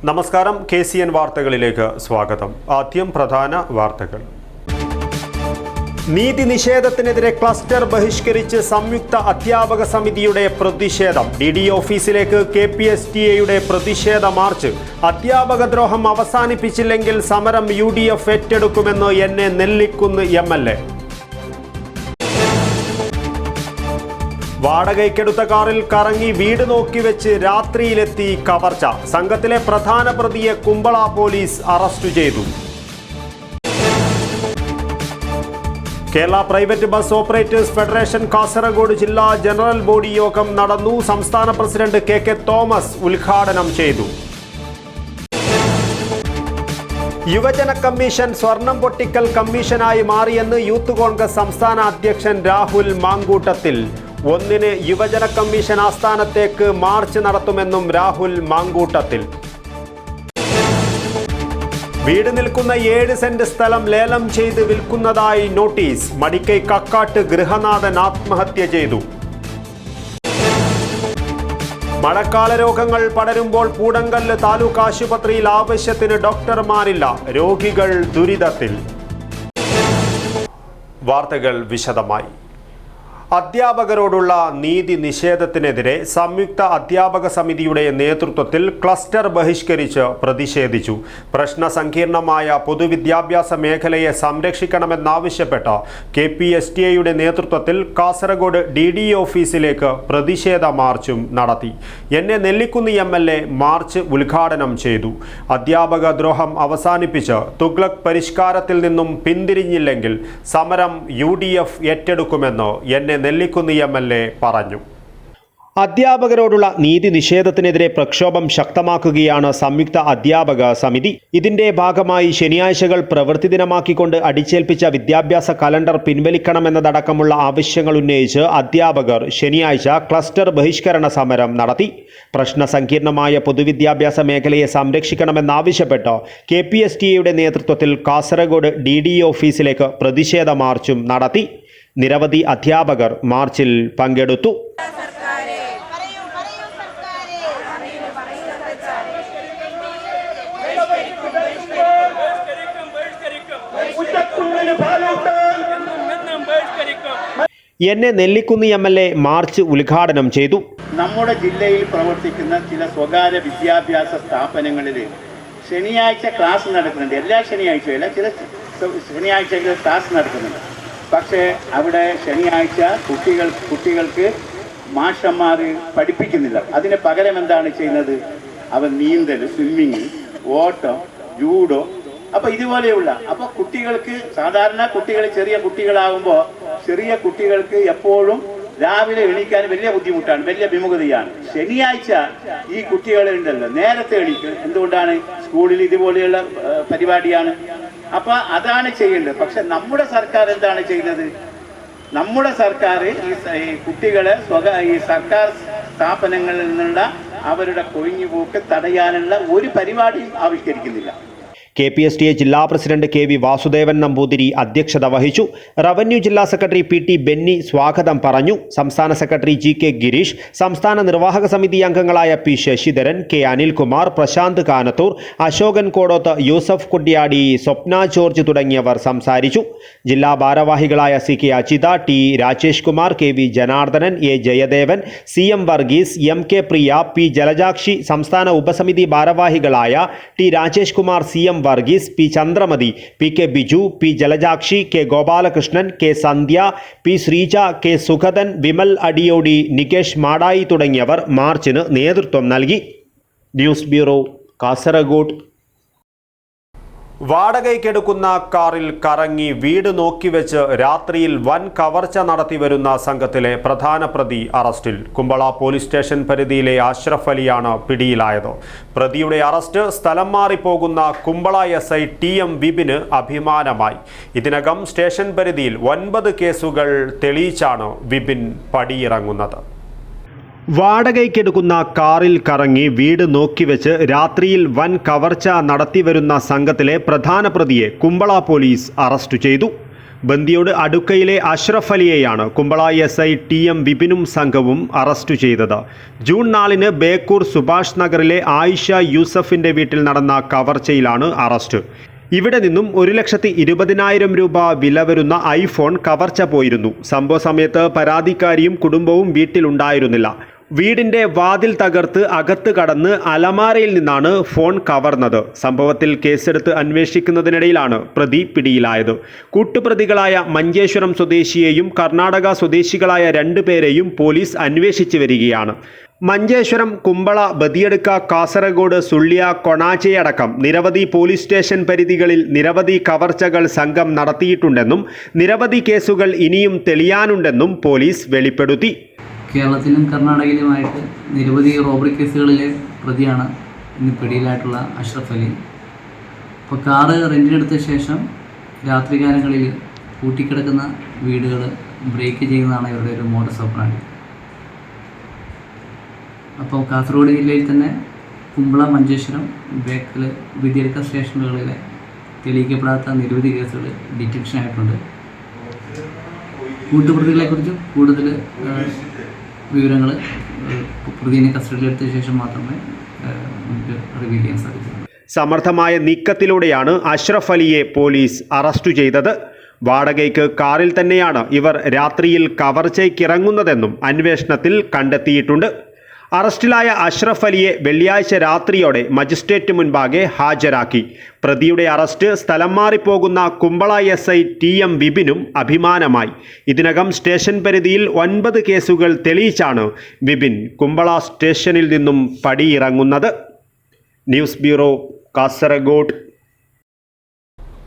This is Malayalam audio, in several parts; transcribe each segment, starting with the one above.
നമസ്കാരം, KCN വാർത്തകളിലേക്ക് സ്വാഗതം. ആദ്യം പ്രധാന വാർത്തകൾ. നീതി നിഷേധത്തിനെതിരെ ക്ലസ്റ്റർ ബഹിഷ്കരിച്ച് സംയുക്ത അധ്യാപക സമിതിയുടെ പ്രതിഷേധം. DD ഓഫീസിലേക്ക് KPSTA പ്രതിഷേധ മാർച്ച്. അധ്യാപക ദ്രോഹം അവസാനിപ്പിച്ചില്ലെങ്കിൽ സമരം UDF ഏറ്റെടുക്കുമെന്ന് NA നെല്ലിക്കുന്ന് MLA. വാടകയ്ക്കെടുത്ത കാറിൽ കറങ്ങി വീട് നോക്കിവെച്ച് രാത്രിയിലെത്തി കവർച്ച. സംഘത്തിലെ പ്രധാന പ്രതിയെ കുമ്പള പോലീസ് അറസ്റ്റ് ചെയ്തു. Kerala private bus operators federation Kasaragod ജില്ലാ ജനറൽ ബോഡി യോഗം നടന്നു. സംസ്ഥാന പ്രസിഡന്റ് KK തോമസ് ഉദ്ഘാടനം ചെയ്തു. യുവജന കമ്മീഷൻ സ്വർണം പൊട്ടിക്കൽ കമ്മീഷനായി മാറിയെന്ന് യൂത്ത് കോൺഗ്രസ് സംസ്ഥാന അധ്യക്ഷൻ രാഹുൽ മാങ്കൂട്ടത്തിൽ. 1-ന് യുവജന കമ്മീഷൻ ആസ്ഥാനത്തേക്ക് മാർച്ച് നടത്തുമെന്നും രാഹുൽ മാങ്കൂട്ടത്തിൽ. വീട് നിൽക്കുന്ന 7 സെന്റ് സ്ഥലം ലേലം ചെയ്ത് വിൽക്കുന്നതായി നോട്ടീസ്. മടിക്കൈ കക്കാട്ട് ഗൃഹനാഥൻ ആത്മഹത്യ ചെയ്തു. മഴക്കാല രോഗങ്ങൾ പടരുമ്പോൾ പൂടങ്കല്ല് താലൂക്ക് ആശുപത്രിയിൽ ആവശ്യത്തിന് ഡോക്ടർമാരില്ല. രോഗികൾ ദുരിതത്തിൽ. വാർത്തകൾ വിശദമായി. അധ്യാപകരോടുള്ള നീതി നിഷേധത്തിനെതിരെ സംയുക്ത അധ്യാപക സമിതിയുടെ നേതൃത്വത്തിൽ ക്ലസ്റ്റർ ബഹിഷ്കരിച്ച് പ്രതിഷേധിച്ചു. പ്രശ്ന സങ്കീർണമായ പൊതുവിദ്യാഭ്യാസ മേഖലയെ സംരക്ഷിക്കണമെന്നാവശ്യപ്പെട്ട് KPSTA നേതൃത്വത്തിൽ കാസർഗോഡ് DD ഓഫീസിലേക്ക് പ്രതിഷേധ മാർച്ചും നടത്തി. NA നെല്ലിക്കുന്ന് MLA മാർച്ച് ഉദ്ഘാടനം ചെയ്തു. അധ്യാപക ദ്രോഹം അവസാനിപ്പിച്ച് തുഗ്ലക് പരിഷ്കാരത്തിൽ നിന്നും പിന്തിരിഞ്ഞില്ലെങ്കിൽ സമരം UDF ഏറ്റെടുക്കുമെന്ന് NA നെല്ലിക്കുന്ന് MLA പറഞ്ഞു. അധ്യാപകരോടുള്ള നീതി നിഷേധത്തിനെതിരെ പ്രക്ഷോഭം ശക്തമാക്കുകയാണ് സംയുക്ത അധ്യാപക സമിതി. ഇതിന്റെ ഭാഗമായി ശനിയാഴ്ചകൾ പ്രവൃത്തി ദിനമാക്കിക്കൊണ്ട് അടിച്ചേൽപ്പിച്ച വിദ്യാഭ്യാസ കലണ്ടർ പിൻവലിക്കണമെന്നതടക്കമുള്ള ആവശ്യങ്ങൾ ഉന്നയിച്ച് അധ്യാപകർ ശനിയാഴ്ച ക്ലസ്റ്റർ ബഹിഷ്കരണ സമരം നടത്തി. പ്രശ്ന സങ്കീർണമായ പൊതുവിദ്യാഭ്യാസ മേഖലയെ സംരക്ഷിക്കണമെന്നാവശ്യപ്പെട്ട് KPSTA നേതൃത്വത്തിൽ കാസർഗോഡ് DD ഓഫീസിലേക്ക് പ്രതിഷേധ മാർച്ചും നടത്തി. നിരവധി അധ്യാപകർ മാർച്ചിൽ പങ്കെടുത്തു. NA നെല്ലിക്കുന്ന് MLA മാർച്ച് ഉദ്ഘാടനം ചെയ്തു. നമ്മുടെ ജില്ലയിൽ പ്രവർത്തിക്കുന്ന ചില സ്വകാര്യ വിദ്യാഭ്യാസ സ്ഥാപനങ്ങളിൽ ശനിയാഴ്ച ക്ലാസ് നടക്കുന്നുണ്ട്. എല്ലാ ശനിയാഴ്ചയല്ല, ചില ശനിയാഴ്ചകളിൽ ക്ലാസ് നടക്കുന്നുണ്ട്. പക്ഷേ അവിടെ ശനിയാഴ്ച കുട്ടികൾക്ക് മാഷന്മാർ പഠിപ്പിക്കുന്നില്ല. അതിന് പകരം എന്താണ് ചെയ്യുന്നത്? അവർ നീന്തൽ, സ്വിമ്മിങ്, ഓട്ടം, ജൂഡോ, അപ്പോൾ ഇതുപോലെയുള്ള അപ്പോൾ കുട്ടികൾക്ക് സാധാരണ കുട്ടികൾ ചെറിയ കുട്ടികൾക്ക് എപ്പോഴും രാവിലെ എണീക്കാൻ വലിയ ബുദ്ധിമുട്ടാണ്, വലിയ വിമുഖതയാണ്. ശനിയാഴ്ച ഈ കുട്ടികളുണ്ടല്ലോ നേരത്തെ എണീക്കും. എന്തുകൊണ്ടാണ്? സ്കൂളിൽ ഇതുപോലെയുള്ള പരിപാടിയാണ്. അപ്പൊ അതാണ് ചെയ്യേണ്ടത്. പക്ഷെ നമ്മുടെ സർക്കാർ എന്താണ് ചെയ്യുന്നത്? നമ്മുടെ സർക്കാർ ഈ കുട്ടികളെ ഈ സർക്കാർ സ്ഥാപനങ്ങളിൽ നിന്നുള്ള അവരുടെ കൊഴിഞ്ഞുപോക്ക് തടയാനുള്ള ഒരു പരിപാടിയും ആവിഷ്കരിക്കുന്നില്ല. KPSTA ജില്ലാ പ്രസിഡന്റ് KV വാസുദേവൻ നമ്പൂതിരി അധ്യക്ഷത വഹിച്ചു. റവന്യൂ ജില്ലാ സെക്രട്ടറി PT ബെന്നി സ്വാഗതം പറഞ്ഞു. സംസ്ഥാന സെക്രട്ടറി GK ഗിരീഷ്, സംസ്ഥാന നിർവാഹക സമിതി അംഗങ്ങളായ P ശശിധരൻ, K അനിൽകുമാർ, പ്രശാന്ത് കാനത്തൂർ, അശോകൻ കോടോത്ത്, യൂസഫ് കുട്ടിയാടി, സ്വപ്ന ജോർജ് തുടങ്ങിയവർ സംസാരിച്ചു. ജില്ലാ ഭാരവാഹികളായ CK Ajitha, T Rajesh Kumar, KV Janardhanan, A Jayadevan, CM Varghese, MK Priya, P ജലജാക്ഷി, സംസ്ഥാന ഉപസമിതി ഭാരവാഹികളായ T Rajesh Kumar, CM Varghese, P Chandramathi, PK Biju, P ജലജാക്ഷി, K Gopalakrishnan, K സന്ധ്യ, P ശ്രീജ, K സുഗതൻ, വിമൽ അടിയോടി, നികേഷ് മാടായി തുടങ്ങിയവർ മാർച്ചിന് നേതൃത്വം നൽകി. News bureau, Kasaragod. വാടകയ്ക്കെടുക്കുന്ന കാറിൽ കറങ്ങി വീട് നോക്കിവെച്ച് രാത്രിയിൽ വൻ കവർച്ച നടത്തിവരുന്ന സംഘത്തിലെ പ്രധാന പ്രതി അറസ്റ്റിൽ. കുമ്പള പോലീസ് സ്റ്റേഷൻ പരിധിയിലെ അഷ്റഫ് അലിയാണ് പിടിയിലായത്. പ്രതിയുടെ അറസ്റ്റ് സ്ഥലം മാറിപ്പോകുന്ന കുമ്പള SI TM വിപിന് അഭിമാനമായി. ഇതിനകം സ്റ്റേഷൻ പരിധിയിൽ 9 കേസുകൾ തെളിയിച്ചാണ് വിപിൻ പടിയിറങ്ങുന്നത്. വാടകയ്ക്കെടുക്കുന്ന കാറിൽ കറങ്ങി വീട് നോക്കിവെച്ച് രാത്രിയിൽ വൻ കവർച്ച നടത്തിവരുന്ന സംഘത്തിലെ പ്രധാന പ്രതിയെ കുമ്പള പോലീസ് അറസ്റ്റ് ചെയ്തു. ബന്ദിയോട് അടുക്കയിലെ അഷ്റഫ് അലിയെയാണ് കുമ്പള SI TM വിപിനും സംഘവും അറസ്റ്റ് ചെയ്തത്. ജൂൺ 4 ബേക്കൂർ സുഭാഷ് നഗറിലെ ആയിഷ യൂസഫിന്റെ വീട്ടിൽ നടന്ന കവർച്ചയിലാണ് അറസ്റ്റ്. ഇവിടെ നിന്നും 1,20,000 രൂപ വില വരുന്ന iPhone കവർച്ച പോയിരുന്നു. സംഭവ സമയത്ത് പരാതിക്കാരിയും കുടുംബവും വീട്ടിലുണ്ടായിരുന്നില്ല. വീടിന്റെ വാതിൽ തകർത്ത് അകത്ത് കടന്ന് അലമാരയിൽ നിന്നാണ് ഫോൺ കവർന്നത്. സംഭവത്തിൽ കേസെടുത്ത് അന്വേഷിക്കുന്നതിനിടയിലാണ് പ്രതി പിടിയിലായത്. കൂട്ടുപ്രതികളായ മഞ്ചേശ്വരം സ്വദേശിയെയും കർണാടക സ്വദേശികളായ 2 പേരെയും പോലീസ് അന്വേഷിച്ചു വരികയാണ്. മഞ്ചേശ്വരം, കുമ്പള, ബദിയടുക്ക, കാസർഗോഡ്, സുള്ളിയ, കൊണാച്ചയടക്കം നിരവധി പോലീസ് സ്റ്റേഷൻ പരിധികളിൽ നിരവധി കവർച്ചകൾ സംഘം നടത്തിയിട്ടുണ്ടെന്നും നിരവധി കേസുകൾ ഇനിയും തെളിയാനുണ്ടെന്നും പോലീസ് വെളിപ്പെടുത്തി. കേരളത്തിലും കർണാടകയിലുമായിട്ട് നിരവധി റോബറി കേസുകളിലെ പ്രതിയാണ് ഇന്ന് പിടിയിലായിട്ടുള്ള അഷ്റഫ് അലി. അപ്പോൾ കാറ് റെൻറ്റിനെടുത്ത ശേഷം രാത്രികാലങ്ങളിൽ പൂട്ടിക്കിടക്കുന്ന വീടുകൾ ബ്രേക്ക് ചെയ്യുന്നതാണ് ഇവരുടെ ഒരു മോഡസ് ഓപ്പറാൻഡി. അപ്പോൾ കാസർഗോഡ് ജില്ലയിൽ തന്നെ കുമ്പള, മഞ്ചേശ്വരം, ബേക്കൽ, വിദ്യാർത്ഥി സ്റ്റേഷനുകളിലെ തെളിയിക്കപ്പെടാത്ത നിരവധി കേസുകൾ ഡിറ്റക്ഷൻ ആയിട്ടുണ്ട്. കൂട്ടുപ്രതികളെക്കുറിച്ച് കൂടുതൽ വിവരങ്ങൾ പ്രതിയെ കസ്റ്റഡിയിലെടുത്ത ശേഷം മാത്രമേ നമുക്ക് റിവീൽ ചെയ്യാൻ സാധിക്കൂ. സമർത്ഥമായ നീക്കത്തിലൂടെയാണ് അഷ്റഫ് അലിയെ പോലീസ് അറസ്റ്റ് ചെയ്തത്. വാടകയ്ക്ക് കാറിൽ തന്നെയാണ് ഇവർ രാത്രിയിൽ കവർച്ചയ്ക്കിറങ്ങുന്നതെന്നും അന്വേഷണത്തിൽ കണ്ടെത്തിയിട്ടുണ്ട്. അറസ്റ്റിലായ അഷ്റഫ് അലിയെ വെള്ളിയാഴ്ച രാത്രിയോടെ മജിസ്ട്രേറ്റ് മുൻപാകെ ഹാജരാക്കി. പ്രതിയുടെ അറസ്റ്റ് സ്ഥലം മാറിപ്പോകുന്ന കുമ്പള SI TM വിപിനും അഭിമാനമായി. ഇതിനകം സ്റ്റേഷൻ പരിധിയിൽ 9 കേസുകൾ തെളിയിച്ചാണ് വിപിൻ കുമ്പള സ്റ്റേഷനിൽ നിന്നും പടിയിറങ്ങുന്നത്. News bureau, Kasaragod.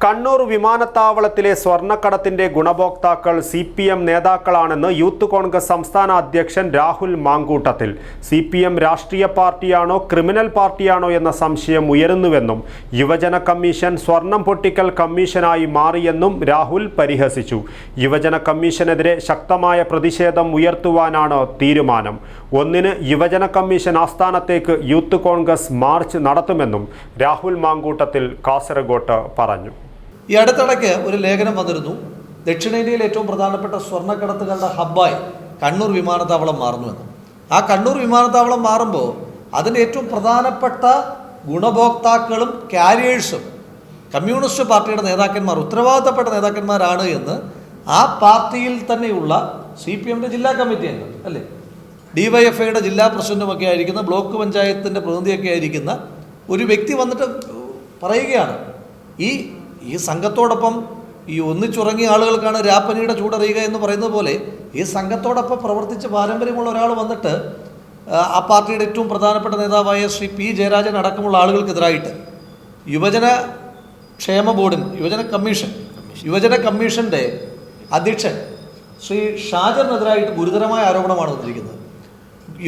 കണ്ണൂർ വിമാനത്താവളത്തിലെ സ്വർണ്ണക്കടത്തിന്റെ ഗുണഭോക്താക്കൾ CPM നേതാക്കളാണെന്ന് യൂത്ത് കോൺഗ്രസ് സംസ്ഥാന അധ്യക്ഷൻ രാഹുൽ മാങ്കൂട്ടത്തിൽ. CPM രാഷ്ട്രീയ പാർട്ടിയാണോ ക്രിമിനൽ പാർട്ടിയാണോ എന്ന സംശയം ഉയരുന്നുവെന്നും യുവജന കമ്മീഷൻ സ്വർണം പൊട്ടിക്കൽ കമ്മീഷനായി മാറിയെന്നും രാഹുൽ പരിഹസിച്ചു. യുവജന കമ്മീഷനെതിരെ ശക്തമായ പ്രതിഷേധം ഉയർത്തുവാനാണ് തീരുമാനം. 1 യുവജന കമ്മീഷൻ ആസ്ഥാനത്തേക്ക് യൂത്ത് കോൺഗ്രസ് മാർച്ച് നടത്തുമെന്നും രാഹുൽ മാങ്കൂട്ടത്തിൽ കാസർഗോഡ് പറഞ്ഞു. ഈ അടുത്തിടയ്ക്ക് ഒരു ലേഖനം വന്നിരുന്നു. ദക്ഷിണേന്ത്യയിലെ ഏറ്റവും പ്രധാനപ്പെട്ട സ്വർണ്ണക്കടത്തുകളുടെ ഹബ്ബായി കണ്ണൂർ വിമാനത്താവളം മാറുന്നുവെന്ന്. ആ കണ്ണൂർ വിമാനത്താവളം മാറുമ്പോൾ അതിൻ്റെ ഏറ്റവും പ്രധാനപ്പെട്ട ഗുണഭോക്താക്കളും കാരിയേഴ്സും കമ്മ്യൂണിസ്റ്റ് പാർട്ടിയുടെ നേതാക്കന്മാർ, ഉത്തരവാദിത്തപ്പെട്ട നേതാക്കന്മാരാണ് എന്ന് ആ പാർട്ടിയിൽ തന്നെയുള്ള CPMന്റെ ജില്ലാ കമ്മിറ്റി അംഗം അല്ലേ, DYFIയുടെ ജില്ലാ പ്രസിഡന്റുമൊക്കെ ആയിരിക്കുന്ന, ബ്ലോക്ക് പഞ്ചായത്തിൻ്റെ പ്രതിനിധിയൊക്കെ ആയിരിക്കുന്ന ഒരു വ്യക്തി വന്നിട്ട് പറയുകയാണ്. ഈ സംഘത്തോടൊപ്പം ഈ ഒന്നിച്ചുറങ്ങിയ ആളുകൾക്കാണ് രാപ്പനിയുടെ ചൂടറിയുക എന്ന് പറയുന്നത് പോലെ ഈ സംഘത്തോടൊപ്പം പ്രവർത്തിച്ച് പാരമ്പര്യമുള്ള ഒരാൾ വന്നിട്ട് ആ പാർട്ടിയുടെ ഏറ്റവും പ്രധാനപ്പെട്ട നേതാവായ ശ്രീ P. ജയരാജൻ അടക്കമുള്ള ആളുകൾക്കെതിരായിട്ട് യുവജന ക്ഷേമ ബോർഡിന് യുവജന കമ്മീഷൻ്റെ അധ്യക്ഷൻ ശ്രീ ഷാജറിനെതിരായിട്ട് ഗുരുതരമായ ആരോപണമാണ് വന്നിരിക്കുന്നത്.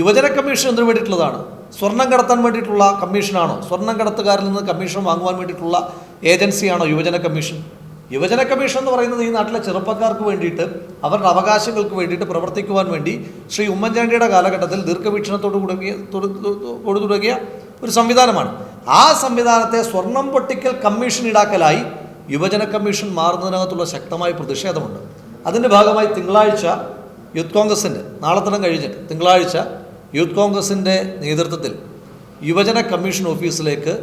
യുവജന കമ്മീഷൻ എന്തിനു വേണ്ടിയിട്ടുള്ളതാണ്? സ്വർണം കടത്താൻ വേണ്ടിയിട്ടുള്ള കമ്മീഷനാണോ? സ്വർണം കടത്തുകാരിൽ നിന്ന് കമ്മീഷൻ വാങ്ങുവാൻ വേണ്ടിയിട്ടുള്ള ഏജൻസിയാണോ യുവജന കമ്മീഷൻ? യുവജന കമ്മീഷൻ എന്ന് പറയുന്നത് ഈ നാട്ടിലെ ചെറുപ്പക്കാർക്ക് വേണ്ടിയിട്ട് അവരുടെ അവകാശങ്ങൾക്ക് വേണ്ടിയിട്ട് പ്രവർത്തിക്കുവാൻ വേണ്ടി ശ്രീ ഉമ്മൻചാണ്ടിയുടെ കാലഘട്ടത്തിൽ ദീർഘവീക്ഷണത്തോട് തുടങ്ങിയ ഒരു സംവിധാനമാണ്. ആ സംവിധാനത്തെ സ്വർണം പൊട്ടിക്കൽ കമ്മീഷൻ ഈടാക്കലായി യുവജന കമ്മീഷൻ മാറുന്നതിനകത്തുള്ള ശക്തമായ പ്രതിഷേധമുണ്ട്. അതിൻ്റെ ഭാഗമായി തിങ്കളാഴ്ച യൂത്ത് കോൺഗ്രസിൻ്റെ, നാളെ കഴിഞ്ഞിട്ട് തിങ്കളാഴ്ച യൂത്ത് കോൺഗ്രസിൻ്റെ നേതൃത്വത്തിൽ യുവജന കമ്മീഷൻ ഓഫീസിലേക്ക്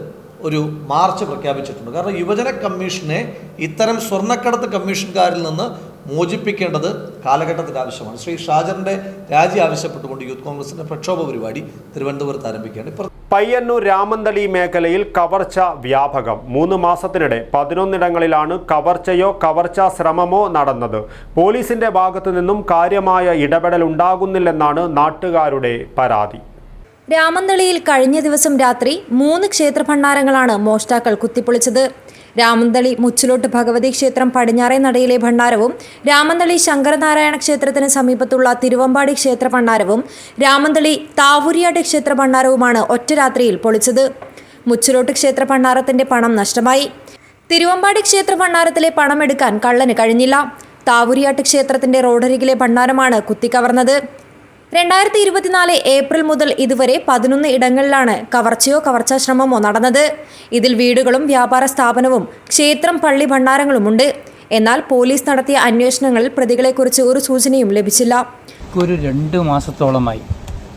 ഒരു മാർച്ച് പ്രഖ്യാപിച്ചിട്ടുണ്ട്. കാരണം യുവജന കമ്മീഷനെ ഇത്തരം സ്വർണ്ണക്കടത്ത് കമ്മീഷൻകാരിൽ നിന്ന് മോചിപ്പിക്കേണ്ടത് കാലഘട്ടത്തിൻ്റെ ആവശ്യമാണ്. ശ്രീ ഷാജറിൻ്റെ രാജി ആവശ്യപ്പെട്ടുകൊണ്ട് യൂത്ത് കോൺഗ്രസിൻ്റെ പ്രക്ഷോഭ പരിപാടി തിരുവനന്തപുരത്ത് ആരംഭിക്കുകയാണ്. പയ്യന്നൂർ രാമന്തളി മേഖലയിൽ കവർച്ച വ്യാപകം. 3 മാസത്തിനിടെ 11 ഇടങ്ങളിലാണ് കവർച്ചയോ കവർച്ചാ ശ്രമമോ നടന്നത്. പോലീസിന്റെ ഭാഗത്തു നിന്നും കാര്യമായ ഇടപെടൽ ഉണ്ടാകുന്നില്ലെന്നാണ് നാട്ടുകാരുടെ പരാതി. രാമന്തളിയിൽ കഴിഞ്ഞ ദിവസം രാത്രി 3 ക്ഷേത്രഭണ്ഡാരങ്ങളാണ് മോഷ്ടാക്കൾ കുത്തിപ്പൊളിച്ചത്. രാമന്തളി മുച്ചിലോട്ട് ഭഗവതി ക്ഷേത്രം പടിഞ്ഞാറേ നടയിലെ ഭണ്ഡാരവും രാമന്തളി ശങ്കരനാരായണ ക്ഷേത്രത്തിന് സമീപത്തുള്ള തിരുവമ്പാടി ക്ഷേത്ര ഭണ്ഡാരവും രാമന്തളി താവൂരിയാട്ട് ക്ഷേത്ര ഭണ്ഡാരവുമാണ് ഒറ്റ രാത്രിയിൽ പൊളിച്ചത്. മുച്ചിലോട്ട് ക്ഷേത്ര ഭണ്ഡാരത്തിന്റെ പണം നഷ്ടമായി. തിരുവമ്പാടി ക്ഷേത്ര ഭണ്ഡാരത്തിലെ പണം എടുക്കാൻ കള്ളന് കഴിഞ്ഞില്ല. താവൂരിയാട്ട് ക്ഷേത്രത്തിന്റെ റോഡരികിലെ ഭണ്ഡാരമാണ് കുത്തിക്കവർന്നത്. 2024 ഏപ്രിൽ മുതൽ ഇതുവരെ 11 ഇടങ്ങളിലാണ് കവർച്ചയോ കവർച്ചാശ്രമമോ നടന്നത്. ഇതിൽ വീടുകളും വ്യാപാര സ്ഥാപനവും ക്ഷേത്രം, പള്ളി, ഭണ്ഡാരങ്ങളുമുണ്ട്. എന്നാൽ പോലീസ് നടത്തിയ അന്വേഷണങ്ങളിൽ പ്രതികളെക്കുറിച്ച് ഒരു സൂചനയും ലഭിച്ചില്ല. ഒരു 2 മാസത്തോളമായി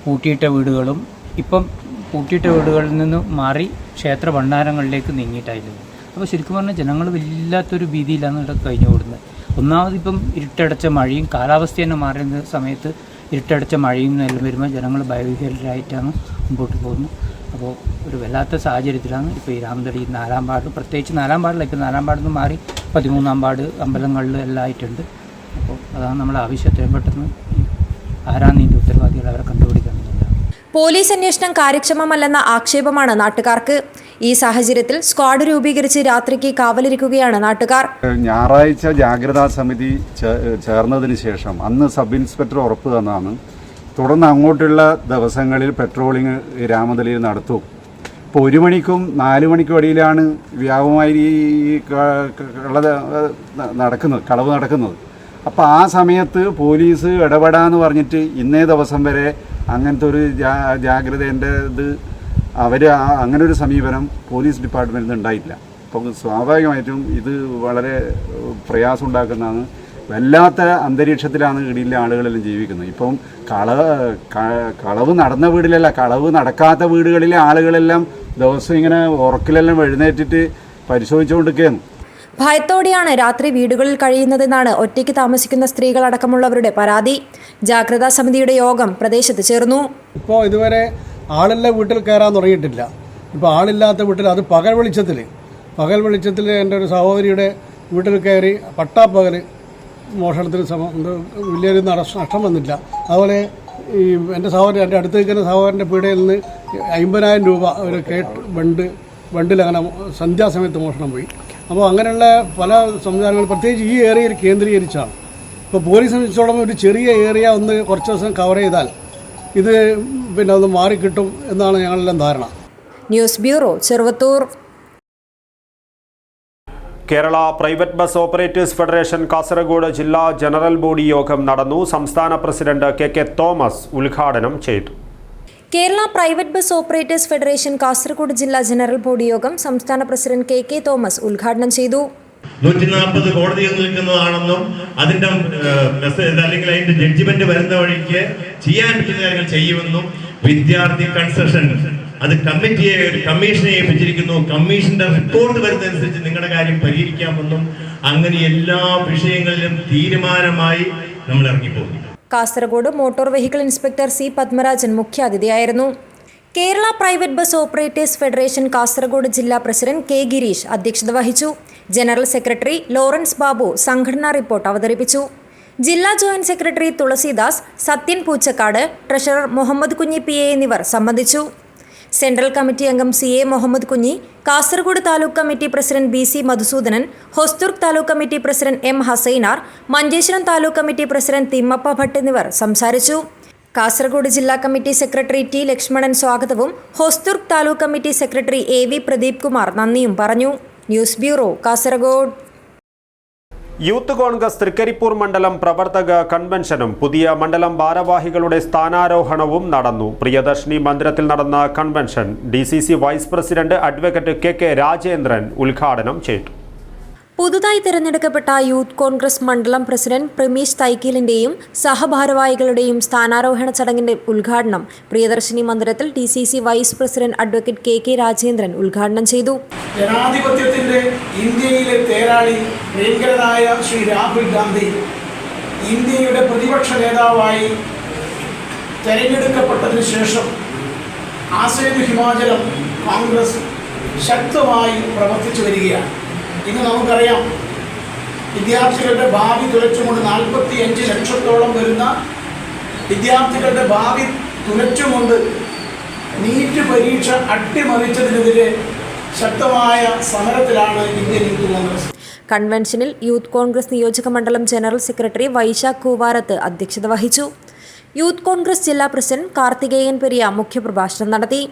പൂട്ടിയിട്ട വീടുകളും ഇപ്പം പൂട്ടിയിട്ട വീടുകളിൽ നിന്ന് മാറി ക്ഷേത്ര ഭണ്ഡാരങ്ങളിലേക്ക് നീങ്ങിയിട്ടായിരുന്നു. അപ്പോൾ ശരിക്കും പറഞ്ഞാൽ ജനങ്ങൾ വല്ലാത്തൊരു ഭീതിയിലാണ് ഇവിടെ കഴിഞ്ഞു കൂടുന്നത്. ഒന്നാമത് ഇപ്പം ഇരുട്ടടച്ച മഴയും കാലാവസ്ഥ തന്നെ മാറുന്ന സമയത്ത് ഇരുട്ടടച്ച മഴയും എല്ലാം വരുമ്പോൾ ജനങ്ങൾ ഭയഭീതരായിട്ടാണ് മുമ്പോട്ട് പോകുന്നത്. അപ്പോൾ ഒരു വല്ലാത്ത സാഹചര്യത്തിലാണ് ഇപ്പോൾ ഈ രാമന്തളി 4-ാം വാർഡ്, പ്രത്യേകിച്ച് 4-ാം വാർഡിൽ ഇപ്പോൾ 4-ാം വാർഡിൽ നിന്ന് മാറി 13-ാം വാർഡ് അമ്പലങ്ങളിൽ എല്ലാം ആയിട്ടുണ്ട്. അപ്പോൾ അതാണ് നമ്മുടെ ആവശ്യം. എത്രയും പെട്ടെന്ന് ആരാണ് ഇതിൻ്റെ ഉത്തരവാദികൾ അവരെ കണ്ടുപിടിക്കണം. പോലീസ് അന്വേഷണം കാര്യക്ഷമമല്ലെന്ന ആക്ഷേപമാണ് നാട്ടുകാർക്ക്. ഈ സാഹചര്യത്തിൽ സ്ക്വാഡ് രൂപീകരിച്ച് രാത്രിക്ക് കാവലിരിക്കുകയാണ് നാട്ടുകാർ. ഞായറാഴ്ച ജാഗ്രതാ സമിതി ചേർന്നതിന് ശേഷം അന്ന് സബ് ഇൻസ്പെക്ടർ ഉറപ്പ് തന്നതാണ് തുടർന്ന് അങ്ങോട്ടുള്ള ദിവസങ്ങളിൽ പെട്രോളിംഗ് രാമന്തളിയിൽ നടത്തും. ഇപ്പോൾ 1 മണിക്കും 4 മണിക്കും ഇടയിലാണ് വ്യാപകമായി ഈ കളവ് നടക്കുന്നത്. അപ്പോൾ ആ സമയത്ത് പോലീസ് ഇടപെടാന്ന് പറഞ്ഞിട്ട് ഇന്നേ ദിവസം വരെ അങ്ങനത്തെ ഒരു ജാഗ്രതേൻ്റെ അങ്ങനെ ഒരു സമീപനം പോലീസ് ഡിപ്പാർട്ട്മെൻറ്റിൽ നിന്ന് ഉണ്ടായിട്ടില്ല. അപ്പോൾ സ്വാഭാവികമായിട്ടും ഇത് വളരെ പ്രയാസം ഉണ്ടാക്കുന്നതാണ്. വല്ലാത്ത അന്തരീക്ഷത്തിലാണ് ഇടയിലെ ആളുകളെല്ലാം ജീവിക്കുന്നത്. ഇപ്പം കളവ് നടന്ന വീടിലല്ല, കളവ് നടക്കാത്ത വീടുകളിലെ ആളുകളെല്ലാം ദിവസം ഇങ്ങനെ ഉറക്കിലെല്ലാം എഴുന്നേറ്റിട്ട് പരിശോധിച്ചുകൊണ്ടിരിക്കുകയാണ്. ഭയത്തോടെയാണ് രാത്രി വീടുകളിൽ കഴിയുന്നതെന്നാണ് ഒറ്റയ്ക്ക് താമസിക്കുന്ന സ്ത്രീകളടക്കമുള്ളവരുടെ പരാതി. ജാഗ്രതാ സമിതിയുടെ യോഗം പ്രദേശത്ത് ചേർന്നു. ഇപ്പോൾ ഇതുവരെ ആളുള്ള വീട്ടിൽ കയറാൻ തുടങ്ങിയിട്ടില്ല. ഇപ്പോൾ ആളില്ലാത്ത വീട്ടിൽ, അത് പകൽ വെളിച്ചത്തിൽ എൻ്റെ ഒരു സഹോദരിയുടെ വീട്ടിൽ കയറി പട്ടാപ്പകൽ മോഷണത്തിന് വലിയൊരു നഷ്ടം വന്നില്ല. അതുപോലെ ഈ എൻ്റെ അടുത്ത് നിൽക്കുന്ന സഹോദരൻ്റെ പീടികയിൽ നിന്ന് 50,000 രൂപ ഒരു ബണ്ടിലങ്ങനെ സന്ധ്യാസമയത്ത് മോഷണം പോയി. അപ്പോൾ അങ്ങനെയുള്ള പല സംവിധാനങ്ങളും പ്രത്യേകിച്ച് ഈ ഏരിയയിൽ കേന്ദ്രീകരിച്ചാണ്. ഇപ്പോൾ പോലീസ് സംബന്ധിച്ചോളം ഒരു ചെറിയ ഏരിയ ഒന്ന് കുറച്ച് ദിവസം കവർ ചെയ്താൽ ഇത് ഒന്ന് മാറിക്കിട്ടും എന്നാണ് ഞങ്ങളെല്ലാം ധാരണ. News bureau, Cheruvathur. Kerala private bus operators federation Kasaragod ജില്ലാ ജനറൽ ബോഡി യോഗം നടന്നു. സംസ്ഥാന പ്രസിഡന്റ് കെ തോമസ് ഉദ്ഘാടനം ചെയ്തു. Kerala private bus operators federation Kasaragod ജില്ലാ ജനറൽ ബോഡി യോഗം സംസ്ഥാന പ്രസിഡന്റ് കെ തോമസ് ഉദ്ഘാടനം ചെയ്തു. 140 കോടതിയിൽ നിൽക്കുന്നതാണെന്നും അതിന്റെ മെസ്സേജ് അല്ലെങ്കിൽ അതിന്റെ ജഡ്ജിമെന്റ് വരുന്ന വഴിക്ക് ചെയ്യാൻ പറ്റുന്ന കാര്യങ്ങൾ ചെയ്യുമെന്നും വിദ്യാർത്ഥി കൺസെഷൻ അത് കമ്മീഷനെ ഏൽപ്പിച്ചിരിക്കുന്നു. കമ്മീഷന്റെ റിപ്പോർട്ട് വരുന്നതനുസരിച്ച് നിങ്ങളുടെ കാര്യം പരിഹരിക്കാമെന്നും അങ്ങനെ എല്ലാ വിഷയങ്ങളിലും തീരുമാനമായി നമ്മൾ ഇറങ്ങിപ്പോകുന്നു. Kasaragod motor vehicle inspector C Padmarajan മുഖ്യാതിഥിയായിരുന്നു. Kerala private bus operators federation Kasaragod ജില്ലാ പ്രസിഡന്റ് കെ ഗിരീഷ് അധ്യക്ഷത വഹിച്ചു. ജനറൽ സെക്രട്ടറി ലോറൻസ് ബാബു സംഘടനാ റിപ്പോർട്ട് അവതരിപ്പിച്ചു. ജില്ലാ joint secretary Thulasidas, Sathyan Poochakkad, treasurer Muhammad Kunhi PA എന്നിവർ സംബന്ധിച്ചു. സെൻട്രൽ കമ്മിറ്റി അംഗം CA Muhammad Kunhi, Kasaragod taluk committee president BC Madhusudanan, Hosdurg taluk committee president M Hasainar, Manjeshwaram taluk committee president Thimmappa Bhat എന്നിവർ സംസാരിച്ചു. കാസർഗോഡ് ജില്ലാ കമ്മിറ്റി സെക്രട്ടറി T ലക്ഷ്മണൻ സ്വാഗതവും Hosdurg taluk committee secretary AV Pradeep Kumar നന്ദിയും പറഞ്ഞു. News bureau, Kasaragod. Youth Congress Thrikaripur മണ്ഡലം പ്രവർത്തക കൺവെൻഷനും പുതിയ മണ്ഡലം ഭാരവാഹികളുടെ സ്ഥാനാരോഹണവും നടന്നു. പ്രിയദർശിനി മന്ദിരത്തിൽ നടന്ന convention DCC vice president advocate K Rajendran ഉദ്ഘാടനം ചെയ്തു. പുതുതായി തിരഞ്ഞെടുക്കപ്പെട്ട യൂത്ത് കോൺഗ്രസ് മണ്ഡലം പ്രസിഡന്റ് പ്രമീഷ് തൈക്കീലിന്റെയും സഹഭാരവാഹികളുടെയും സ്ഥാനാരോഹണ ചടങ്ങിന്റെ ഉദ്ഘാടനം പ്രിയദർശിനി മന്ദിരത്തിൽ DCC vice president advocate K Rajendran ഉദ്ഘാടനം ചെയ്തു. ജനാധിപത്യത്തിന്റെ ഇന്ത്യയിലെ തേരാളി പ്രിയങ്കരനായ ശ്രീ രാഹുൽ ഗാന്ധി ഇന്ത്യയുടെ പ്രതിപക്ഷ നേതാവായി തെരഞ്ഞെടുക്കപ്പെട്ടതിന് ശേഷം ആസേതു ഹിമാചലം കോൺഗ്രസ് ശക്തമായി പ്രവർത്തിച്ചു വരികയാണ്. ഇന്ന് നമുക്കറിയാം, വിദ്യാർത്ഥികളുടെ ഭാവി തുലച്ചുകൊണ്ട് 45 ലക്ഷത്തോളം വരുന്ന വിദ്യാർത്ഥികളുടെ ഭാവി തുലച്ചുകൊണ്ട് നീറ്റ് പരീക്ഷ അട്ടിമറിച്ചതിനെതിരെ ശക്തമായ സമരത്തിലാണ് ഇന്ത്യൻ യൂത്ത് കോൺഗ്രസ്. കൺവെൻഷനിൽ യൂത്ത് കോൺഗ്രസ് നിയോജക മണ്ഡലം ജനറൽ സെക്രട്ടറി വൈശാഖ് കൂവാരത്ത് അധ്യക്ഷത വഹിച്ചു. യൂത്ത് കോൺഗ്രസ് ജില്ലാ പ്രസിഡന്റ് കാർത്തികേയൻ പെരിയ മുഖ്യപ്രഭാഷണം നടത്തി.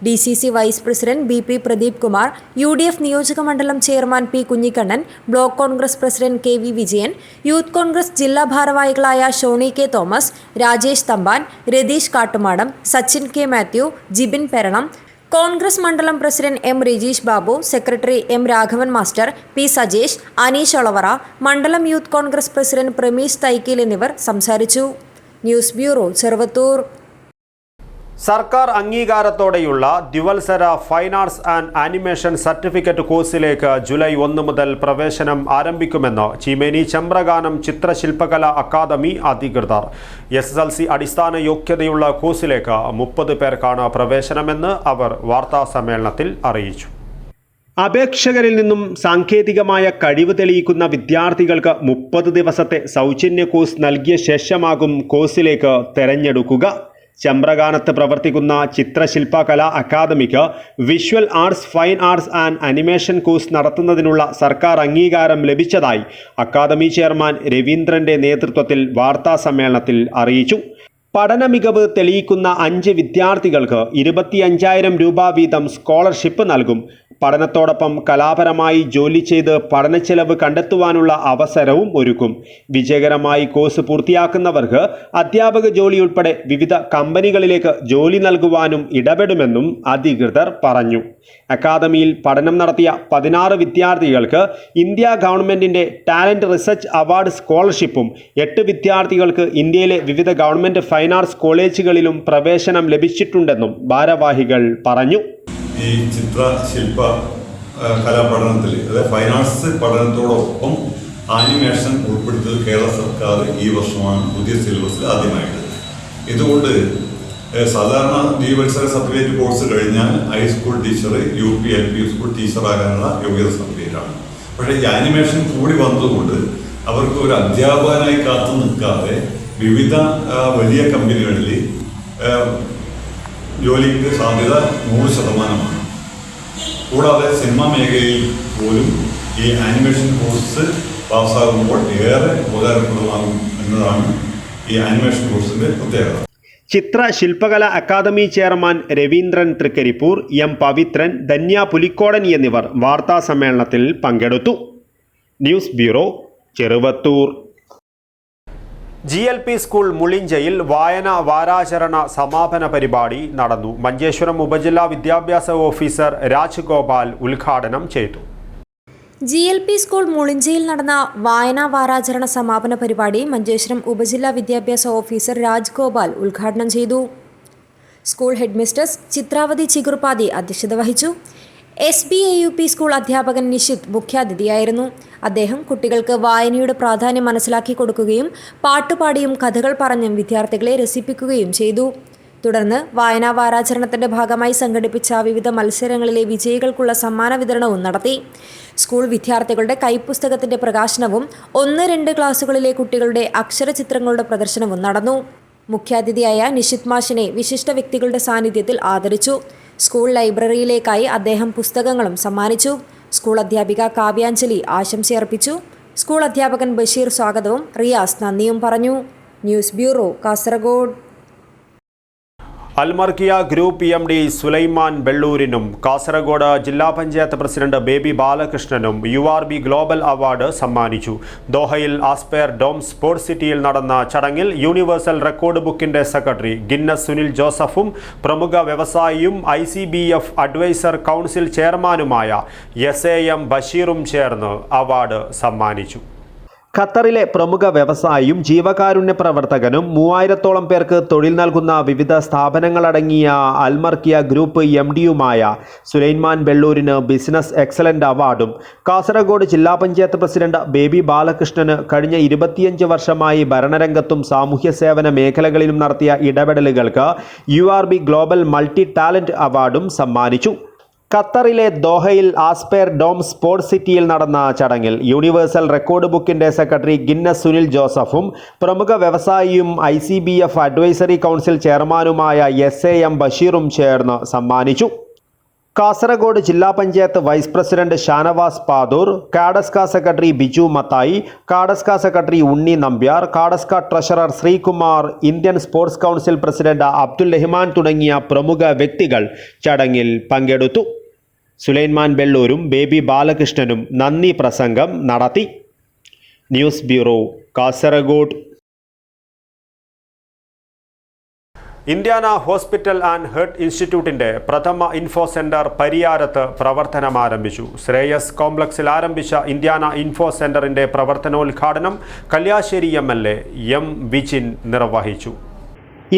DCC vice president BP Pradeep Kumar, UDF നിയോജക മണ്ഡലം chairman P Kunhikannan, block Congress president KV Vijayan, youth Congress ജില്ലാ ഭാരവാഹികളായ Shoni K Thomas, Rajesh Thampan, Ratheesh Kattumadam, Sachin K Mathew, Jibin Peranam, Congress മണ്ഡലം president M Rajeesh Babu, secretary M Raghavan master, P Sajesh, Aneesh Olavara, മണ്ഡലം യൂത്ത് കോൺഗ്രസ് പ്രസിഡന്റ് പ്രമീഷ് തൈക്കീൽ എന്നിവർ സംസാരിച്ചു. News bureau, Cheruvathur. സർക്കാർ അംഗീകാരത്തോടെയുള്ള ദ്വിവത്സര fine arts and animation certificate കോഴ്സിലേക്ക് ജൂലൈ 1 മുതൽ പ്രവേശനം ആരംഭിക്കുമെന്ന് ചീമേനി ചമ്രഗാനം ചിത്രശില്പകല അക്കാദമി അധികൃതർ. SSLC അടിസ്ഥാന യോഗ്യതയുള്ള കോഴ്സിലേക്ക് 30 പേർക്കാണ് പ്രവേശനമെന്ന് അവർ വാർത്താസമ്മേളനത്തിൽ അറിയിച്ചു. അപേക്ഷകരിൽ നിന്നും സാങ്കേതികമായ കഴിവ് തെളിയിക്കുന്ന വിദ്യാർത്ഥികൾക്ക് 30 ദിവസത്തെ സൗജന്യ കോഴ്സ് നൽകിയ ശേഷമാകും കോഴ്സിലേക്ക് തെരഞ്ഞെടുക്കുക. ചമ്രഗാനത്ത് പ്രവർത്തിക്കുന്ന ചിത്രശില്പകല അക്കാദമിക്ക് visual arts, fine arts and animation course നടത്തുന്നതിനുള്ള സർക്കാർ അംഗീകാരം ലഭിച്ചതായി അക്കാദമി ചെയർമാൻ രവീന്ദ്രന്റെ നേതൃത്വത്തിൽ വാർത്താസമ്മേളനത്തിൽ അറിയിച്ചു. പഠന മികവ് തെളിയിക്കുന്ന 5 വിദ്യാർത്ഥികൾക്ക് 25,000 രൂപ വീതം സ്കോളർഷിപ്പ് നൽകും. പഠനത്തോടൊപ്പം കലാപരമായി ജോലി ചെയ്ത് പഠനച്ചെലവ് കണ്ടെത്തുവാനുള്ള അവസരവും ഒരുക്കും. വിജയകരമായി കോഴ്സ് പൂർത്തിയാക്കുന്നവർക്ക് അധ്യാപക ജോലി ഉൾപ്പെടെ വിവിധ കമ്പനികളിലേക്ക് ജോലി നൽകുവാനും ഇടപെടുമെന്നും അധികൃതർ പറഞ്ഞു. അക്കാദമിയിൽ പഠനം നടത്തിയ 16 വിദ്യാർത്ഥികൾക്ക് ഇന്ത്യ ഗവൺമെൻറ്റിൻ്റെ ടാലൻറ്റ് റിസർച്ച് അവാർഡ് സ്കോളർഷിപ്പും 8 വിദ്യാർത്ഥികൾക്ക് ഇന്ത്യയിലെ വിവിധ ഗവൺമെൻറ് ഫൈൻ ആർട്സ് കോളേജുകളിലും പ്രവേശനം ലഭിച്ചിട്ടുണ്ടെന്നും ഭാരവാഹികൾ പറഞ്ഞു. ഈ ചിത്രശില്പ കലാപഠനത്തിൽ, അതായത് ഫൈൻ ആർട്സ് പഠനത്തോടൊപ്പം ആനിമേഷൻ ഉൾപ്പെടുത്തിയത് കേരള സർക്കാർ ഈ വർഷമാണ് പുതിയ സിലബസിൽ ആദ്യമായിട്ട്. ഇതുകൊണ്ട് സാധാരണ ദ്വിവത്സര സർട്ടിഫിക്കറ്റ് കോഴ്സ് കഴിഞ്ഞാൽ high school teacher, UP LP school ടീച്ചറാകാനുള്ള യോഗ്യത സർട്ടിഫിക്കറ്റാണ്. പക്ഷേ ഈ ആനിമേഷൻ കൂടി വന്നതുകൊണ്ട് അവർക്ക് ഒരു അധ്യാപകനായി കാത്തു നിൽക്കാതെ വിവിധ വലിയ കമ്പനികളിൽ ജോലിക്ക് സാധ്യത 100%. കൂടാതെ സിനിമാ മേഖലയിൽ പോലും ഈ ആനിമേഷൻ കോഴ്സ് പാസ്സാകുമ്പോൾ ഏറെ ഉപകാരപ്രദമാകും എന്നതാണ് ഈ ആനിമേഷൻ കോഴ്സിൻ്റെ പ്രത്യേകത. ചിത്രശില്പകല academy chairman Raveendran Trikaripur, M Pavithran, Dhanya Pulikkodan എന്നിവർ വാർത്താസമ്മേളനത്തിൽ പങ്കെടുത്തു. News bureau, Cheruvathur. GLP school മുളിഞ്ചയിൽ വായന വാരാചരണ സമാപന പരിപാടി നടന്നു. മഞ്ചേശ്വരം ഉപജില്ലാ വിദ്യാഭ്യാസ ഓഫീസർ രാജ്ഗോപാൽ ഉദ്ഘാടനം ചെയ്തു. GLP സ്കൂൾ മുളിഞ്ചയിൽ നടന്ന വായനാ വാരാചരണ സമാപന പരിപാടി മഞ്ചേശ്വരം ഉപജില്ലാ വിദ്യാഭ്യാസ ഓഫീസർ രാജ്ഗോപാൽ ഉദ്ഘാടനം ചെയ്തു. സ്കൂൾ ഹെഡ്മിസ്റ്റേഴ്സ് ചിത്രാവതി ചിഗുർപാതി അധ്യക്ഷത വഹിച്ചു. SBAUP സ്കൂൾ അധ്യാപകൻ നിഷിത് മുഖ്യാതിഥിയായിരുന്നു. അദ്ദേഹം കുട്ടികൾക്ക് വായനയുടെ പ്രാധാന്യം മനസ്സിലാക്കി കൊടുക്കുകയും പാട്ടുപാടിയും കഥകൾ പറഞ്ഞും വിദ്യാർത്ഥികളെ രസിപ്പിക്കുകയും ചെയ്തു. തുടർന്ന് വായനാ വാരാചരണത്തിൻ്റെ ഭാഗമായി സംഘടിപ്പിച്ച വിവിധ മത്സരങ്ങളിലെ വിജയികൾക്കുള്ള സമ്മാന വിതരണവും നടത്തി. സ്കൂൾ വിദ്യാർത്ഥികളുടെ കൈപ്പുസ്തകത്തിൻ്റെ പ്രകാശനവും 1-2 ക്ലാസുകളിലെ കുട്ടികളുടെ അക്ഷരചിത്രങ്ങളുടെ പ്രദർശനവും നടന്നു. മുഖ്യാതിഥിയായ നിഷിത് മാഷിനെ വിശിഷ്ട വ്യക്തികളുടെ സാന്നിധ്യത്തിൽ ആദരിച്ചു. സ്കൂൾ ലൈബ്രറിയിലേക്കായി അദ്ദേഹം പുസ്തകങ്ങളും സമ്മാനിച്ചു. സ്കൂൾ അധ്യാപിക കാവ്യാഞ്ജലി ആശംസയർപ്പിച്ചു. സ്കൂൾ അധ്യാപകൻ ബഷീർ സ്വാഗതവും റിയാസ് നന്ദിയും പറഞ്ഞു. News bureau, Kasaragod. അൽമർക്കിയ ഗ്രൂപ്പ് MD സുലൈമാൻ ബെള്ളൂരിനും കാസർഗോഡ് ജില്ലാ പഞ്ചായത്ത് പ്രസിഡന്റ് ബേബി ബാലകൃഷ്ണനും URB ഗ്ലോബൽ അവാർഡ് സമ്മാനിച്ചു. ദോഹയിൽ ആസ്പെയർ ഡോം സ്പോർട്സ് സിറ്റിയിൽ നടന്ന ചടങ്ങിൽ യൂണിവേഴ്സൽ റെക്കോർഡ് ബുക്കിന്റെ സെക്രട്ടറി ഗിന്നസ് സുനിൽ ജോസഫും പ്രമുഖ വ്യവസായിയും ICBF അഡ്വൈസർ കൗൺസിൽ ചെയർമാനുമായ SAM ബഷീറും ചേർന്ന് അവാർഡ് സമ്മാനിച്ചു. ഖത്തറിലെ പ്രമുഖ വ്യവസായിയും ജീവകാരുണ്യ പ്രവർത്തകനും 3000-ഓളം പേർക്ക് തൊഴിൽ നൽകുന്ന വിവിധ സ്ഥാപനങ്ങളടങ്ങിയ അൽമർക്കിയ ഗ്രൂപ്പ് MDയുമായ സുലൈമാൻ ബെള്ളൂരിന് ബിസിനസ് എക്സലന്റ് അവാർഡും കാസർഗോഡ് ജില്ലാ പഞ്ചായത്ത് പ്രസിഡന്റ് ബേബി ബാലകൃഷ്ണന് കഴിഞ്ഞ 25 വർഷമായി ഭരണരംഗത്തും സാമൂഹ്യ സേവന മേഖലകളിലും നടത്തിയ ഇടപെടലുകൾക്ക് URB ഗ്ലോബൽ മൾട്ടി ടാലന്റ് അവാർഡും സമ്മാനിച്ചു. ഖത്തറിലെ ദോഹയിൽ ആസ്പെയർ ഡോം സ്പോർട്സ് സിറ്റിയിൽ നടന്ന ചടങ്ങിൽ യൂണിവേഴ്സൽ റെക്കോർഡ് ബുക്കിന്റെ സെക്രട്ടറി ഗിന്നസ് സുനിൽ ജോസഫും പ്രമുഖ വ്യവസായിയും ICBF അഡ്വൈസറി കൗൺസിൽ ചെയർമാനുമായ SAM ബഷീറും ചേർന്ന് സമ്മാനിച്ചു. കാസർഗോഡ് ജില്ലാ പഞ്ചായത്ത് വൈസ് പ്രസിഡന്റ് ഷാനവാസ് പാദൂർ, കാഡസ്ക സെക്രട്ടറി ബിജു മത്തായി, കാഡസ്ക സെക്രട്ടറി ഉണ്ണി നമ്പ്യാർ, കാഡസ്ക treasurer Sreekumar, Indian sports council president Abdul Rahman തുടങ്ങിയ പ്രമുഖ വ്യക്തികൾ ചടങ്ങിൽ പങ്കെടുത്തു. സുലൈമാൻ ബെള്ളൂരും ബേബി ബാലകൃഷ്ണനും നന്ദി പ്രസംഗം നടത്തി. News bureau, Kasaragod. Indiana hospital and heart ഇൻസ്റ്റിറ്റ്യൂട്ടിന്റെ പ്രഥമ ഇൻഫോ സെന്റർ പരിയാരത്ത് പ്രവർത്തനം ആരംഭിച്ചു. ശ്രേയസ് കോംപ്ലക്സിൽ ആരംഭിച്ച ഇന്ത്യാന ഇൻഫോ സെന്ററിന്റെ പ്രവർത്തനോദ്ഘാടനം കല്യാശ്ശേരി MLA M. വിജിൻ നിർവഹിച്ചു.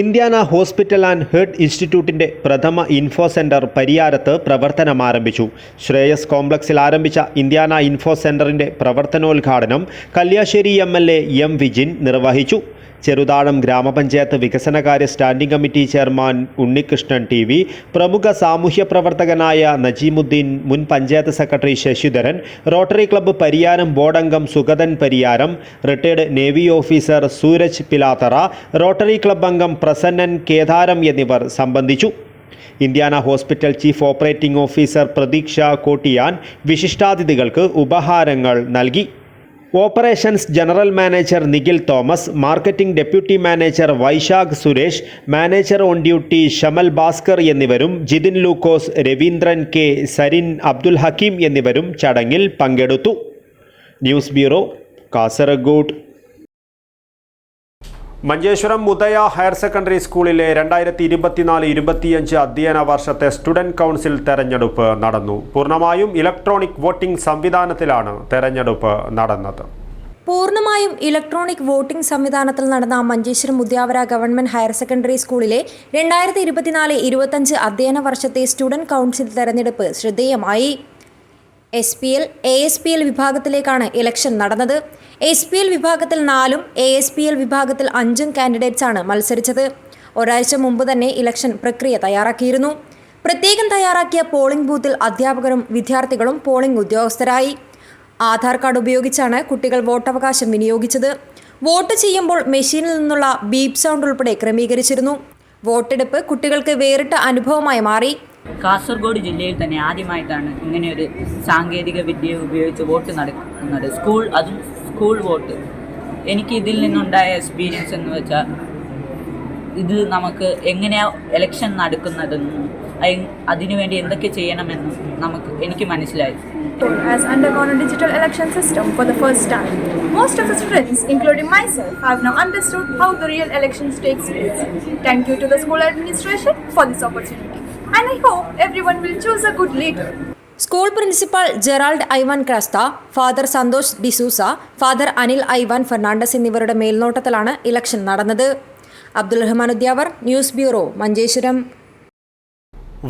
ഇന്ത്യാന ഹോസ്പിറ്റൽ ആൻഡ് ഹെർട്ട് ഇൻസ്റ്റിറ്റ്യൂട്ടിന്റെ പ്രഥമ ഇൻഫോ സെന്റർ പരിയാരത്ത് പ്രവർത്തനം ആരംഭിച്ചു. ശ്രേയസ് കോംപ്ലക്സിൽ ആരംഭിച്ച ഇന്ത്യാന ഇൻഫോ സെന്ററിന്റെ പ്രവർത്തനോദ്ഘാടനം കല്യാശ്ശേരി MLA M. വിജിൻ നിർവഹിച്ചു. ചെറുതാഴം ഗ്രാമപഞ്ചായത്ത് വികസനകാര്യ standing committee chairman Unnikrishnan TV, പ്രമുഖ സാമൂഹ്യ പ്രവർത്തകനായ നജീമുദ്ദീൻ, മുൻ panchayat secretary Sasidharan, Rotary Club Pariyaram board അംഗം Sugathan Pariyaram, retired navy officer Sooraj Pilathara, Rotary Club അംഗം പ്രസന്നൻ കേദാരം എന്നിവർ സംബന്ധിച്ചു. Indiana hospital chief operating officer Pratheeksha Kottiyan വിശിഷ്ടാതിഥികൾക്ക് ഉപഹാരങ്ങൾ നൽകി. Operations general manager Nikhil Thomas, marketing deputy manager Vaishakh Suresh, manager on duty Shamal Bhaskar എന്നിവരും ജിതിൻ ലൂക്കോസ്, രവീന്ദ്രൻ K, സരിൻ, അബ്ദുൽ ഹക്കീം എന്നിവരും ചടങ്ങിൽ പങ്കെടുത്തു. News bureau, Kasaragod. Manjeshwaram Udaya higher secondary സ്കൂളിലെ 2024-25 അധ്യയന വർഷത്തെ സ്റ്റുഡൻറ് കൗൺസിൽ തെരഞ്ഞെടുപ്പ് നടന്നു. പൂർണ്ണമായും ഇലക്ട്രോണിക് വോട്ടിംഗ് സംവിധാനത്തിലാണ് തെരഞ്ഞെടുപ്പ് നടന്നത്. പൂർണ്ണമായും ഇലക്ട്രോണിക് വോട്ടിംഗ് സംവിധാനത്തിൽ നടന്ന Manjeshwaram Udyavara government higher secondary സ്കൂളിലെ 2024-25 അധ്യയന വർഷത്തെ സ്റ്റുഡൻറ് കൗൺസിൽ തെരഞ്ഞെടുപ്പ് ശ്രദ്ധേയമായി. SPL, ASPL വിഭാഗത്തിലേക്കാണ് ഇലക്ഷൻ നടന്നത്. SPL വിഭാഗത്തിൽ 4-ഉം ASPL വിഭാഗത്തിൽ 5-ഉം കാൻഡിഡേറ്റ്സാണ് മത്സരിച്ചത്. ഒരാഴ്ച മുമ്പ് തന്നെ ഇലക്ഷൻ പ്രക്രിയ തയ്യാറാക്കിയിരുന്നു. പ്രത്യേകം തയ്യാറാക്കിയ പോളിംഗ് ബൂത്തിൽ അധ്യാപകരും വിദ്യാർത്ഥികളും പോളിംഗ് ഉദ്യോഗസ്ഥരായി. ആധാർ കാർഡ് ഉപയോഗിച്ചാണ് കുട്ടികൾ വോട്ടവകാശം വിനിയോഗിച്ചത്. വോട്ട് ചെയ്യുമ്പോൾ മെഷീനിൽ നിന്നുള്ള ബീപ്പ് സൗണ്ട് ഉൾപ്പെടെ ക്രമീകരിച്ചിരുന്നു. വോട്ടെടുപ്പ് കുട്ടികൾക്ക് വേറിട്ട അനുഭവമായി മാറി. കാസർഗോഡ് ജില്ലയിൽ തന്നെ ആദ്യമായിട്ടാണ് ഇങ്ങനെയൊരു സാങ്കേതിക വിദ്യ ഉപയോഗിച്ച് വോട്ട് നടക്കുന്നത്. അതും സ്കൂൾ വോട്ട്. എനിക്ക് ഇതിൽ നിന്നുണ്ടായ എക്സ്പീരിയൻസ് എന്ന് വെച്ചാൽ ഇത് നമുക്ക് എങ്ങനെയാണ് എലക്ഷൻ നടക്കുന്നതെന്നും അതിനുവേണ്ടി എന്തൊക്കെ ചെയ്യണമെന്നും എനിക്ക് മനസ്സിലായി. Has undergone a digital election system for the first time. Most of his friends, including myself, have now understood how the real elections takes place. Thank you to the school administration for this opportunity. And I hope everyone will choose a good leader. School principal Gerald Ivan Crasta, father Santhosh D'Souza, father Anil Ivan Fernandes എന്നിവരുടെ മേൽനോട്ടത്തിലാണ് ഇലക്ഷൻ നടന്നത്. Abdul Rahman Udyavar, news bureau, Manjeshwaram.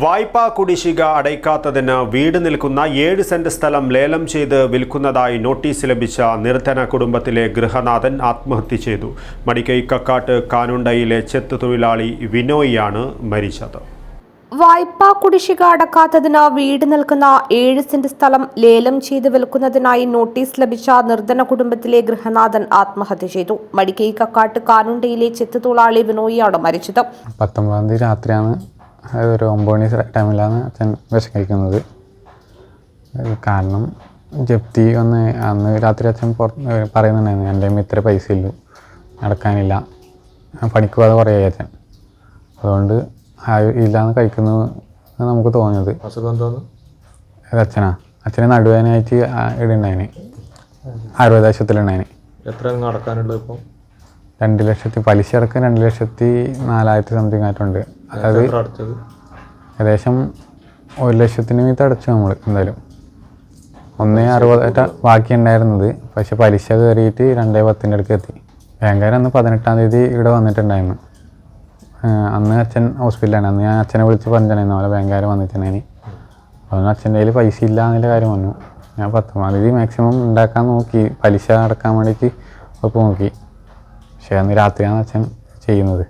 വായ്പാ കുടിശ്ശിക അടയ്ക്കാത്തതിന് വീട് നിൽക്കുന്ന 7 സെന്റ് സ്ഥലം ലേലം ചെയ്ത് വിൽക്കുന്നതായി നോട്ടീസ് ലഭിച്ച നിർധന കുടുംബത്തിലെ ഗൃഹനാഥൻ ആത്മഹത്യ ചെയ്തു. മടിക്കൈ കക്കാട്ട് കാനുണ്ടയിലെ ചെത്ത് തൊഴിലാളി വിനോയിയാണ് മരിച്ചത്. വായ്പാ കുടിശ്ശിക അടക്കാത്തതിന് വീട് നിൽക്കുന്ന 7 സെന്റ് സ്ഥലം ലേലം ചെയ്ത് വിൽക്കുന്നതിനായി നോട്ടീസ് ലഭിച്ച നിർധന കുടുംബത്തിലെ ഗൃഹനാഥൻ ആത്മഹത്യ ചെയ്തു. മടിക്കൈ കക്കാട്ട് കാനുണ്ടയിലെ ചെത്ത് തൊഴിലാളി വിനോയിയാണ് മരിച്ചത്. 19-ാം തീയതി രാത്രിയാണ്, ഒരു 9 മണി ടൈമിലാണ് അച്ഛൻ വിഷം കഴിക്കുന്നത്. കാരണം ജപ്തി അന്ന് രാത്രി അച്ഛൻ പറയുന്നുണ്ടായിരുന്നു, എൻ്റെ ഇത്ര പൈസ ഇല്ലു, നടക്കാനില്ല, പണിക്ക് പോകാതെ കുറയായി അച്ഛൻ. അതുകൊണ്ട് ഇല്ലാന്ന് കഴിക്കുന്നത് നമുക്ക് തോന്നിയത്. അച്ഛന് നടുവേനായിട്ട് ഇടുണ്ടായിന്, ആയുർവേദാശുപത്രിയിലുണ്ടായിന്. എത്ര നടക്കാനുള്ളത് ഇപ്പോൾ? 2 ലക്ഷത്തി, പലിശ അടക്കം 2,40,000 സംതിങ് ആയിട്ടുണ്ട്. അതായത് ഏകദേശം 1 ലക്ഷത്തിന് മീത്ത് അടച്ചു നമ്മൾ. എന്തായാലും 1,60,000 ബാക്കി ഉണ്ടായിരുന്നത്. പക്ഷെ പലിശ കയറിയിട്ട് 2,10 അടുക്ക് എത്തി. ബാങ്കുകാർ അന്ന് 18-ാം തീയതി ഇവിടെ വന്നിട്ടുണ്ടായിരുന്നു. അന്ന് അച്ഛൻ ഹോസ്പിറ്റലാണ്. അന്ന് ഞാൻ അച്ഛനെ വിളിച്ച് പറഞ്ഞിട്ടുണ്ടായിരുന്നു, അവരെ ബാങ്കുകാർ വന്നിട്ടുണ്ടായിന്. അതൊന്നും അച്ഛൻ്റെ കയ്യിൽ പൈസ ഇല്ല എന്നുള്ള കാര്യം വന്നു. ഞാൻ 19-ാം തീയതി മാക്സിമം ഉണ്ടാക്കാൻ നോക്കി, പലിശ അടക്കാൻ വേണ്ടിയിട്ട് ഒപ്പ് നോക്കി. പക്ഷേ അന്ന് രാത്രിയാണ് അച്ഛൻ ചെയ്യുന്നത്.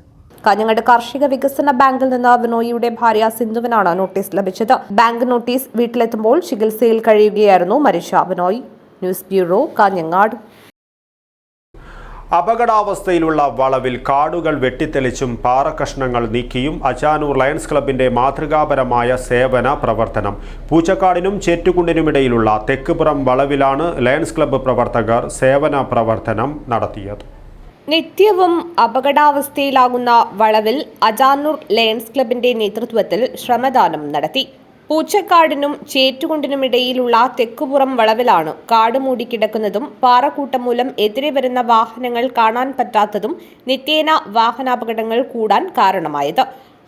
കാഞ്ഞങ്ങാട് കാർഷിക വികസന ബാങ്കിൽ നിന്ന് വിനോയിയുടെ ഭാര്യ സിന്ധുവിനാണ് നോട്ടീസ് ലഭിച്ചത്. ബാങ്ക് നോട്ടീസ് വീട്ടിലെത്തുമ്പോൾ ചികിത്സയിൽ കഴിയുകയായിരുന്നു മരിച്ച വിനോയ്. News bureau, Kanhangad. അപകടാവസ്ഥയിലുള്ള വളവിൽ കാടുകൾ വെട്ടിത്തെളിച്ചും പാറക്കഷ്ണങ്ങൾ നീക്കിയും അജാനൂർ ലയൺസ് ക്ലബിന്റെ മാതൃകാപരമായ സേവന പ്രവർത്തനം. പൂച്ചക്കാടിനും ചേറ്റുകുണ്ടിനുമിടയിലുള്ള തെക്കുപുറം വളവിലാണ് ലയൺസ് ക്ലബ്ബ് പ്രവർത്തകർ സേവന പ്രവർത്തനം നടത്തിയത്. നിത്യവും അപകടാവസ്ഥയിലാകുന്ന വളവിൽ അജാനൂർ ലയൺസ് ക്ലബിന്റെ നേതൃത്വത്തിൽ ശ്രമദാനം നടത്തി. പൂച്ചക്കാടിനും ചേറ്റുകുണ്ടിനുമിടയിലുള്ള തെക്കുപുറം വളവിലാണ് കാട് മൂടിക്കിടക്കുന്നതും പാറക്കൂട്ടം മൂലം എതിരെ വരുന്ന വാഹനങ്ങൾ കാണാൻ പറ്റാത്തതും നിത്യേന വാഹനാപകടങ്ങൾ കൂടാൻ കാരണമായത്.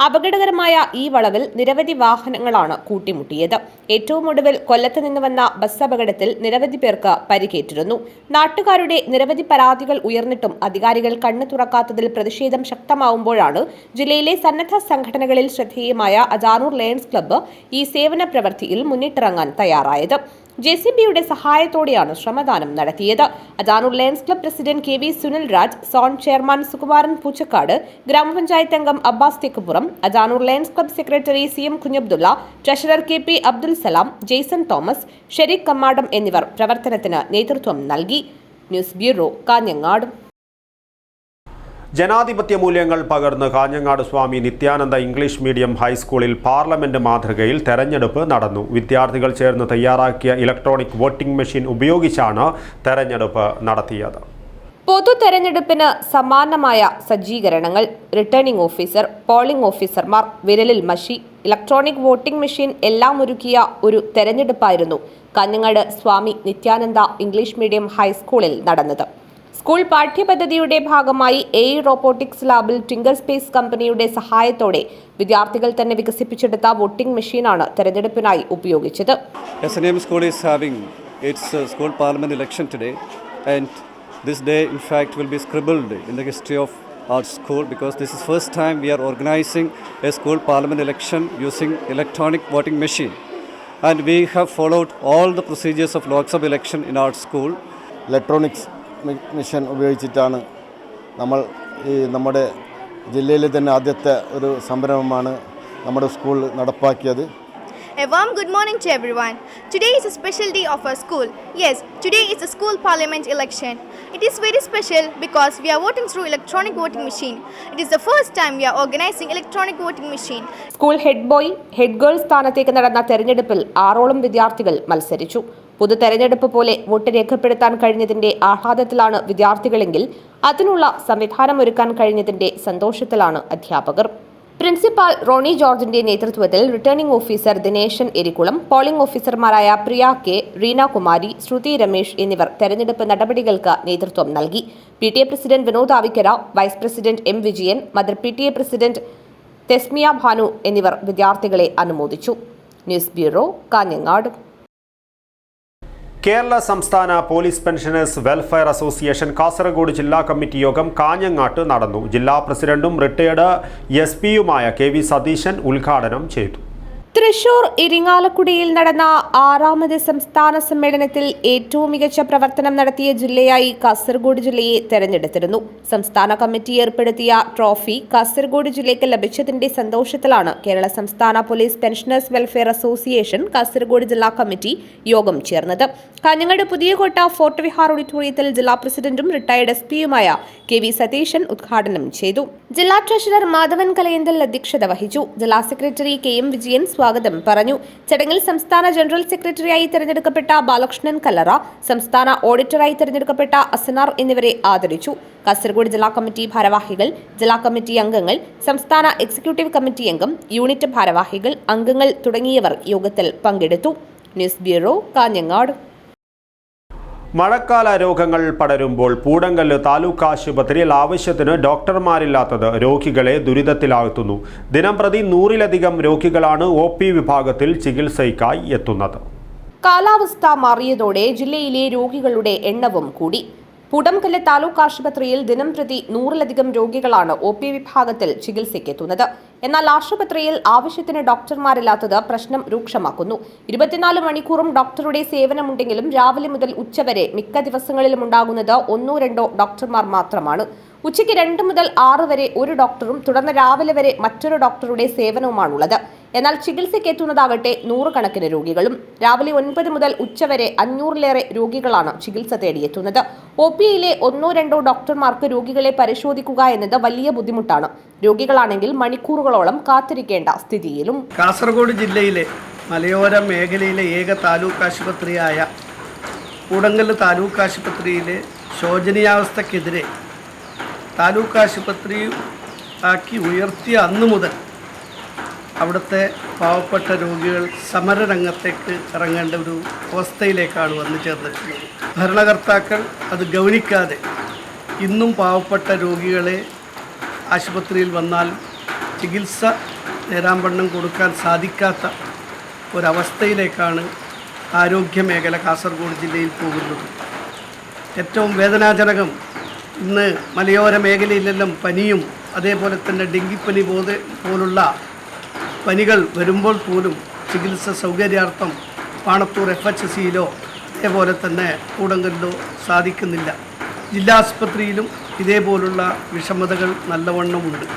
അപകടകരമായ ഈ വളവിൽ നിരവധി വാഹനങ്ങളാണ് കൂട്ടിമുട്ടിയത്. ഏറ്റവും ഒടുവിൽ കൊല്ലത്ത് നിന്ന് വന്ന ബസ് അപകടത്തിൽ നിരവധി പേർക്ക് പരിക്കേറ്റിരുന്നു. നാട്ടുകാരുടെ നിരവധി പരാതികൾ ഉയർന്നിട്ടും അധികാരികൾ കണ്ണു തുറക്കാത്തതിൽ പ്രതിഷേധം ശക്തമാവുമ്പോഴാണ് ജില്ലയിലെ സന്നദ്ധ സംഘടനകളിൽ ശ്രദ്ധേയമായ അജാനൂർ ലയൺസ് ക്ലബ്ബ് ഈ സേവന പ്രവൃത്തിയിൽ മുന്നിട്ടിറങ്ങാൻ തയ്യാറായത്. JCBയുടെ സഹായത്തോടെയാണ് ശ്രമദാനം നടത്തിയത്. Ajanur Lions Club president KV Sunil Raj, zone chairman Sukumaran Poochakkad, ഗ്രാമപഞ്ചായത്ത് അംഗം Abbas Thekkupuram, Ajanur Lions Club secretary CM Kunhabdulla, treasurer KP Abdul Salam, Jaison Thomas, Shereekh Kammadam എന്നിവർ പ്രവർത്തനത്തിന് നേതൃത്വം നൽകി. News bureau, Kanhangad. ജനാധിപത്യ മൂല്യങ്ങൾ പകർന്ന് കാഞ്ഞങ്ങാട് സ്വാമി നിത്യാനന്ദ ഇംഗ്ലീഷ് മീഡിയം ഹൈസ്കൂളിൽ പാർലമെന്റ് മാതൃകയിൽ തെരഞ്ഞെടുപ്പ് നടന്നു. വിദ്യാർത്ഥികൾ ചേർന്ന് തയ്യാറാക്കിയ ഇലക്ട്രോണിക് വോട്ടിംഗ് മെഷീൻ ഉപയോഗിച്ചാണ് തെരഞ്ഞെടുപ്പ് നടത്തിയത്. പൊതു തെരഞ്ഞെടുപ്പിന് സമാനമായ സജ്ജീകരണങ്ങൾ. റിട്ടേണിംഗ് ഓഫീസർ, പോളിംഗ് ഓഫീസർമാർ, വിരലിൽ മഷി, ഇലക്ട്രോണിക് വോട്ടിംഗ് മെഷീൻ എല്ലാം ഒരുക്കിയ ഒരു തെരഞ്ഞെടുപ്പായിരുന്നു കാഞ്ഞങ്ങാട് സ്വാമി നിത്യാനന്ദ ഇംഗ്ലീഷ് മീഡിയം ഹൈസ്കൂളിൽ നടന്നത്. സ്കൂൾ പാഠ്യപദ്ധതിയുടെ ഭാഗമായി AI റോബോട്ടിക്സ് ലാബിൽ ടിങ്കർ സ്പേസ് കമ്പനിയുടെ സഹായത്തോടെ വിദ്യാർത്ഥികൾ തന്നെ വികസിപ്പിച്ചെടുത്ത വോട്ടിംഗ് മെഷീനാണ് തെരഞ്ഞെടുപ്പിനായി ഉപയോഗിച്ചത്. SNM school is having its school parliament election today, and this day in fact will be scribbled in the history of our school because this is first time we are organizing a school parliament election using electronic voting machine, and we have followed all the procedures of Lok Sabha election in our school. Electronics machine ഉപയോഗിച്ചിട്ടാണ് നമ്മുടെ ജില്ലയിലെ തന്നെ ആദ്യത്തെ ഒരു സംരംഭമാണ് നമ്മുടെ സ്കൂൾ നടപ്പാക്കിയത്. A warm good morning to everyone. Today is a special day of our school. Yes, today is a school parliament election. It is very special because we are voting through electronic voting machine. It is the first time we are organizing electronic voting machine. School head boy, head girl സ്ഥാനത്തേക്ക് നടന്ന തെരഞ്ഞെടുപ്പിൽ 6ഓളം വിദ്യാർത്ഥികൾ മത്സരിച്ചു. പൊതു തെരഞ്ഞെടുപ്പ് പോലെ വോട്ട് രേഖപ്പെടുത്താൻ കഴിഞ്ഞതിന്റെ ആഹ്ലാദത്തിലാണ് വിദ്യാർത്ഥികളെങ്കിൽ അതിനുള്ള സംവിധാനം ഒരുക്കാൻ കഴിഞ്ഞതിന്റെ സന്തോഷത്തിലാണ് അധ്യാപകർ. പ്രിൻസിപ്പാൾ റോണി ജോർജിന്റെ നേതൃത്വത്തിൽ returning officer Dineshan Erikkulam, polling ഓഫീസർമാരായ പ്രിയ കെ, റീന കുമാരി, ശ്രുതി രമേശ് എന്നിവർ തെരഞ്ഞെടുപ്പ് നടപടികൾക്ക് നേതൃത്വം നൽകി. PTA president Vinod Avikkara, vice president M Vijayan, mother PTA president Thesmiya Bhanu എന്നിവർ വിദ്യാർത്ഥികളെ അനുമോദിച്ചു. News bureau, Kanhangad. കേരള സംസ്ഥാന police pensioners welfare association Kasaragod ജില്ലാ കമ്മിറ്റി യോഗം കാഞ്ഞങ്ങാട്ട് നടന്നു. ജില്ലാ പ്രസിഡന്റും റിട്ടയർഡ് SP-യുമായ KV സതീശൻ ഉദ്ഘാടനം ചെയ്തു. തൃശൂർ ഇരിങ്ങാലക്കുടയിൽ നടന്ന 6ാമത് സംസ്ഥാന സമ്മേളനത്തിൽ ഏറ്റവും മികച്ച പ്രവർത്തനം നടത്തിയ ജില്ലയായി കാസർഗോഡ് ജില്ലയെ തെരഞ്ഞെടുത്തിരുന്നു. സംസ്ഥാന കമ്മിറ്റി ഏർപ്പെടുത്തിയ ട്രോഫി കാസർഗോഡ് ജില്ലയ്ക്ക് ലഭിച്ചതിന്റെ സന്തോഷത്തിലാണ് കേരള സംസ്ഥാന police pensioners welfare association Kasaragod ജില്ലാ കമ്മിറ്റി യോഗം ചേർന്നത്. കാഞ്ഞങ്ങാട് പുതിയകോട്ട ഫോർട്ട് വിഹാർ ഓഡിറ്റോറിയത്തിൽ ജില്ലാ പ്രസിഡന്റും റിട്ടയർഡ് SP-യുമായ KV സതീശൻ ഉദ്ഘാടനം ചെയ്തു. ജില്ലാ ട്രഷറർ മാധവൻ കലയന്തൽ അധ്യക്ഷത വഹിച്ചു. ജില്ലാ സെക്രട്ടറി KM വിജയൻ സ്വാഗതം പറഞ്ഞു. ചടങ്ങിൽ സംസ്ഥാന ജനറൽ സെക്രട്ടറിയായി തെരഞ്ഞെടുക്കപ്പെട്ട ബാലകൃഷ്ണൻ കല്ലറ, സംസ്ഥാന ഓഡിറ്ററായി തെരഞ്ഞെടുക്കപ്പെട്ട അസനാർ എന്നിവരെ ആദരിച്ചു. കാസർഗോഡ് ജില്ലാ കമ്മിറ്റി ഭാരവാഹികൾ, ജില്ലാ കമ്മിറ്റി അംഗങ്ങൾ, സംസ്ഥാന എക്സിക്യൂട്ടീവ് കമ്മിറ്റി അംഗം, യൂണിറ്റ് ഭാരവാഹികൾ, അംഗങ്ങൾ തുടങ്ങിയവർ യോഗത്തിൽ പങ്കെടുത്തു. News bureau, Kanhangad. മഴക്കാല രോഗങ്ങൾ പടരുമ്പോൾ പൂടങ്കല്ല് താലൂക്ക് ആശുപത്രിയിൽ ആവശ്യത്തിന് ഡോക്ടർമാരില്ലാത്തത് രോഗികളെ ദുരിതത്തിലാഴ്ത്തുന്നു. ദിനംപ്രതി 100-ലധികം രോഗികളാണ് OP വിഭാഗത്തിൽ ചികിത്സയ്ക്കായി എത്തുന്നത്. കാലാവസ്ഥ മാറിയതോടെ ജില്ലയിലെ രോഗികളുടെ എണ്ണവും കൂടി. പൂടംകല്ല് താലൂക്ക് ആശുപത്രിയിൽ ദിനംപ്രതി 100-ലധികം രോഗികളാണ് OP വിഭാഗത്തിൽ ചികിത്സയ്ക്കെത്തുന്നത്. എന്നാൽ ആശുപത്രിയിൽ ആവശ്യത്തിന് ഡോക്ടർമാരില്ലാത്തത് പ്രശ്നം രൂക്ഷമാക്കുന്നു. 24 മണിക്കൂറും ഡോക്ടറുടെ സേവനമുണ്ടെങ്കിലും രാവിലെ മുതൽ ഉച്ചവരെ മിക്ക ദിവസങ്ങളിലും ഉണ്ടാകുന്നത് 1-2 ഡോക്ടർമാർ മാത്രമാണ്. ഉച്ചയ്ക്ക് 2 മുതൽ 6 വരെ ഒരു ഡോക്ടറും തുടർന്ന് രാവിലെ വരെ മറ്റൊരു ഡോക്ടറുടെ സേവനവുമാണുള്ളത്. എന്നാൽ ചികിത്സയ്ക്കെത്തുന്നതാകട്ടെ 100 കണക്കിന് രോഗികളും. രാവിലെ 9 മുതൽ ഉച്ചവരെ 500-ലേറെ രോഗികളാണ് ചികിത്സ തേടിയെത്തുന്നത്. OPയിലെ 1-2 ഡോക്ടർമാർക്ക് രോഗികളെ പരിശോധിക്കുക എന്നത് വലിയ ബുദ്ധിമുട്ടാണ്. രോഗികളാണെങ്കിൽ മണിക്കൂറുകളോളം കാത്തിരിക്കേണ്ട സ്ഥിതിയിലും. കാസർഗോഡ് ജില്ലയിലെ മലയോര മേഖലയിലെ ഏക താലൂക്ക് ആശുപത്രിയായ പൂടങ്കല്ല് താലൂക്ക് ആശുപത്രിയിലെ ശോചനീയാവസ്ഥക്കെതിരെ താലൂക്ക് ആശുപത്രി ആക്കി ഉയർത്തിയ അന്നു മുതൽ അവിടുത്തെ പാവപ്പെട്ട രോഗികൾ സമരരംഗത്തേക്ക് ഇറങ്ങേണ്ട ഒരു അവസ്ഥയിലേക്കാണ് വന്നു ചേർന്നിട്ടുള്ളത്. ഭരണകർത്താക്കൾ അത് ഗൗനിക്കാതെ ഇന്നും പാവപ്പെട്ട രോഗികളെ ആശുപത്രിയിൽ വന്നാൽ ചികിത്സ നേരാംവണ്ണം കൊടുക്കാൻ സാധിക്കാത്ത ഒരവസ്ഥയിലേക്കാണ് ആരോഗ്യമേഖല കാസർഗോഡ് ജില്ലയിൽ പോകുന്നത്. ഏറ്റവും വേദനാജനകം, ഇന്ന് മലയോര മേഖലയിലെല്ലാം പനിയും അതേപോലെ തന്നെ ഡെങ്കിപ്പനി പോലുള്ള പനികൾ വരുമ്പോൾ പോലും ചികിത്സ സൗകര്യാർത്ഥം പാണത്തൂർ FHCയിലോ അതേപോലെ തന്നെ കൂടങ്കലിലോ സാധിക്കുന്നില്ല. ജില്ലാ ആസ്പത്രിയിലും ഇതേപോലുള്ള വിഷമതകൾ നല്ലവണ്ണമുണ്ട്.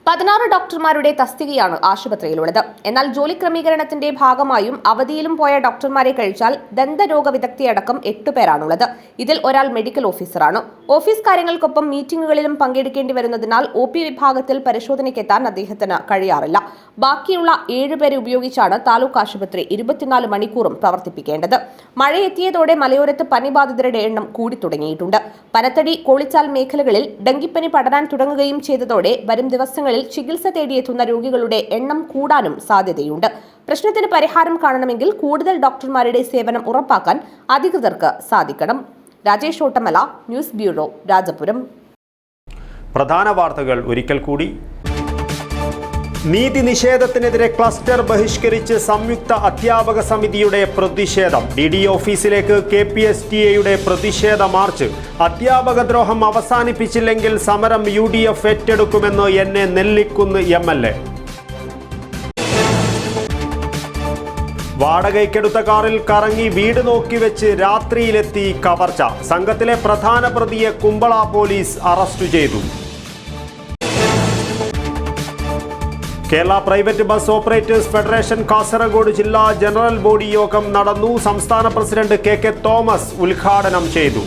16 ഡോക്ടർമാരുടെ തസ്തികയാണ് ആശുപത്രിയിലുള്ളത്. എന്നാൽ ജോലി ക്രമീകരണത്തിന്റെ ഭാഗമായും അവധിയിലും പോയ ഡോക്ടർമാരെ കഴിച്ചാൽ ദന്തരോഗ വിദഗ്ധയടക്കം 8 പേരാണുള്ളത്. ഇതിൽ ഒരാൾ മെഡിക്കൽ ഓഫീസറാണ്. ഓഫീസ് കാര്യങ്ങൾക്കൊപ്പം മീറ്റിംഗുകളിലും പങ്കെടുക്കേണ്ടി വരുന്നതിനാൽ OP വിഭാഗത്തിൽ പരിശോധനയ്ക്കെത്താൻ അദ്ദേഹത്തിന് കഴിയാറില്ല. ബാക്കിയുള്ള 7 പേരെ ഉപയോഗിച്ചാണ് താലൂക്ക് ആശുപത്രി 24 മണിക്കൂറും പ്രവർത്തിപ്പിക്കേണ്ടത്. മഴയെത്തിയതോടെ മലയോരത്ത് പനിബാധിതരുടെ എണ്ണം കൂടി തുടങ്ങിയിട്ടുണ്ട്. പനത്തടി, കോളിച്ചാൽ മേഖലകളിൽ ഡെങ്കിപ്പനി പടരാൻ തുടങ്ങുകയും ചെയ്തതോടെ വരും ദിവസങ്ങളിൽ ചികിത്സ തേടിയെത്തുന്ന രോഗികളുടെ എണ്ണം കൂടാനും സാധ്യതയുണ്ട്. പ്രശ്നത്തിന് പരിഹാരം കാണണമെങ്കിൽ കൂടുതൽ ഡോക്ടർമാരുടെ സേവനം ഉറപ്പാക്കാൻ അധികൃതർക്ക് സാധിക്കണം. Rajesh Ottamala, news bureau, Rajapuram. പ്രധാന വാർത്തകൾ ഒരിക്കൽ കൂടി. നീതി നിഷേധത്തിനെതിരെ ക്ലസ്റ്റർ ബഹിഷ്കരിച്ച് സംയുക്ത അധ്യാപക സമിതിയുടെ പ്രതിഷേധം. DD ഓഫീസിലേക്ക് KPSTA പ്രതിഷേധ മാർച്ച്. അധ്യാപക ദ്രോഹം അവസാനിപ്പിച്ചില്ലെങ്കിൽ സമരം UDF ഏറ്റെടുക്കുമെന്ന് NA നെല്ലിക്കുന്ന് MLA. വാടകയ്ക്കെടുത്ത കാറിൽ കറങ്ങി വീട് നോക്കി വെച്ച് രാത്രിയിലെത്തി കവർച്ച. സംഘത്തിലെ പ്രധാന പ്രതിയെ കുമ്പള പോലീസ് അറസ്റ്റ് ചെയ്തു. Kerala private bus operators federation Kasaragod ജില്ലാ ജനറൽ ബോഡി യോഗം നടന്നു. സംസ്ഥാന പ്രസിഡന്റ് KK തോമസ് ഉദ്ഘാടനം ചെയ്തു.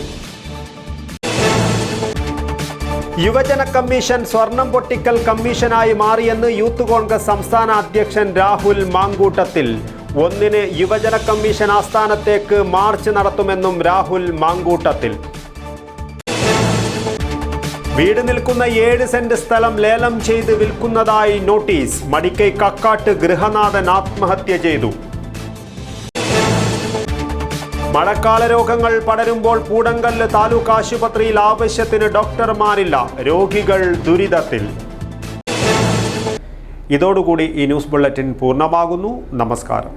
യുവജന കമ്മീഷൻ സ്വർണം പൊട്ടിക്കൽ കമ്മീഷനായി മാറിയെന്ന് യൂത്ത് കോൺഗ്രസ് സംസ്ഥാന അധ്യക്ഷൻ രാഹുൽ മാങ്കൂട്ടത്തിൽ. 1-ന് യുവജന കമ്മീഷൻ ആസ്ഥാനത്തേക്ക് മാർച്ച് നടത്തുമെന്നും രാഹുൽ മാങ്കൂട്ടത്തിൽ. വീട് നിൽക്കുന്ന 7 സെന്റ് സ്ഥലം ലേലം ചെയ്ത് വിൽക്കുന്നതായി നോട്ടീസ്. മടിക്കൈ കക്കാട്ട് ഗൃഹനാഥൻ ആത്മഹത്യ ചെയ്തു. മഴക്കാല രോഗങ്ങൾ പടരുമ്പോൾ പൂടങ്കല്ല് താലൂക്ക് ആശുപത്രിയിൽ ആവശ്യത്തിന് ഡോക്ടർമാരില്ല. രോഗികൾ ദുരിതത്തിൽ. ഇതോടുകൂടി ഈ ന്യൂസ് ബുള്ളറ്റിൻ പൂർണ്ണമാകുന്നു. നമസ്കാരം.